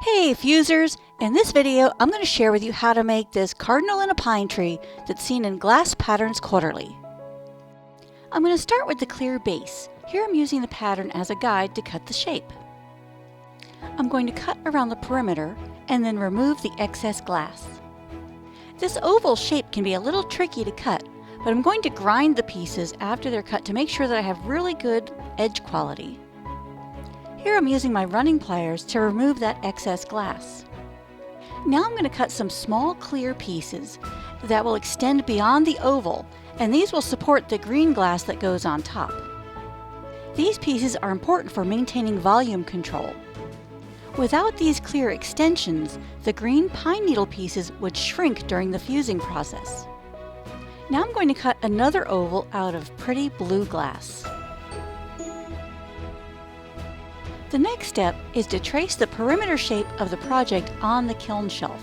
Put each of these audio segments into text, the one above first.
Hey fusers! In this video I'm going to share with you how to make this cardinal in a pine tree that's seen in Glass Patterns Quarterly. I'm going to start with the clear base. Here I'm using the pattern as a guide to cut the shape. I'm going to cut around the perimeter and then remove the excess glass. This oval shape can be a little tricky to cut, but I'm going to grind the pieces after they're cut to make sure that I have really good edge quality. Here I'm using my running pliers to remove that excess glass. Now I'm going to cut some small clear pieces that will extend beyond the oval, and these will support the green glass that goes on top. These pieces are important for maintaining volume control. Without these clear extensions, the green pine needle pieces would shrink during the fusing process. Now I'm going to cut another oval out of pretty blue glass. The next step is to trace the perimeter shape of the project on the kiln shelf.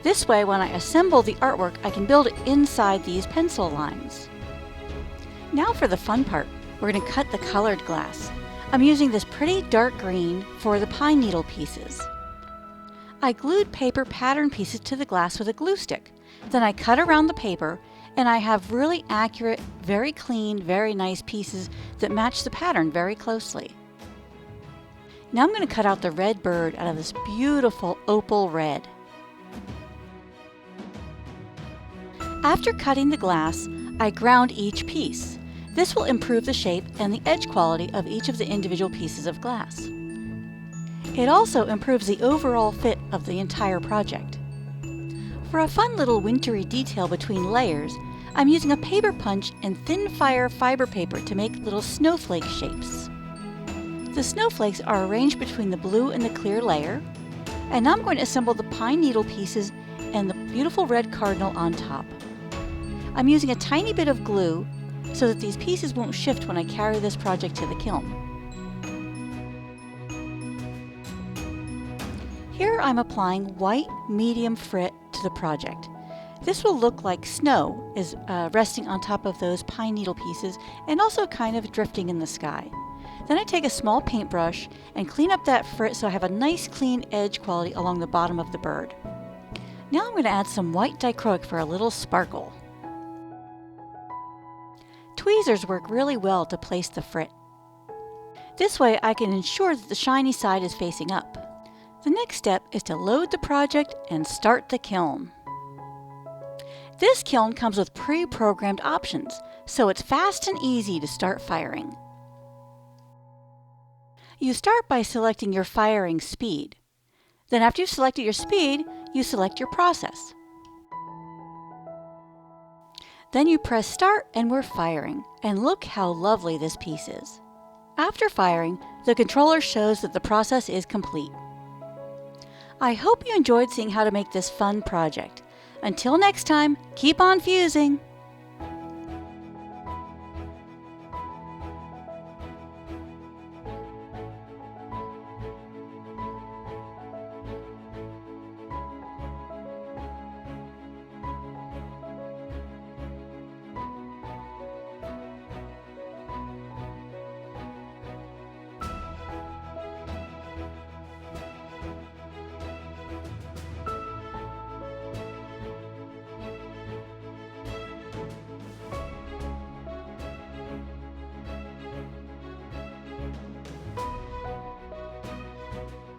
This way, when I assemble the artwork, I can build it inside these pencil lines. Now for the fun part, we're going to cut the colored glass. I'm using this pretty dark green for the pine needle pieces. I glued paper pattern pieces to the glass with a glue stick. Then I cut around the paper, and I have really accurate, very clean, very nice pieces that match the pattern very closely. Now I'm going to cut out the red bird out of this beautiful opal red. After cutting the glass, I ground each piece. This will improve the shape and the edge quality of each of the individual pieces of glass. It also improves the overall fit of the entire project. For a fun little wintry detail between layers, I'm using a paper punch and thin fire fiber paper to make little snowflake shapes. The snowflakes are arranged between the blue and the clear layer, and now I'm going to assemble the pine needle pieces and the beautiful red cardinal on top. I'm using a tiny bit of glue so that these pieces won't shift when I carry this project to the kiln. Here I'm applying white medium frit to the project. This will look like snow is resting on top of those pine needle pieces and also kind of drifting in the sky. Then I take a small paintbrush and clean up that frit so I have a nice clean edge quality along the bottom of the bird. Now I'm going to add some white dichroic for a little sparkle. Tweezers work really well to place the frit. This way I can ensure that the shiny side is facing up. The next step is to load the project and start the kiln. This kiln comes with pre-programmed options, so it's fast and easy to start firing. You start by selecting your firing speed. Then after you've selected your speed, you select your process. Then you press start and we're firing. And look how lovely this piece is. After firing, the controller shows that the process is complete. I hope you enjoyed seeing how to make this fun project. Until next time, keep on fusing!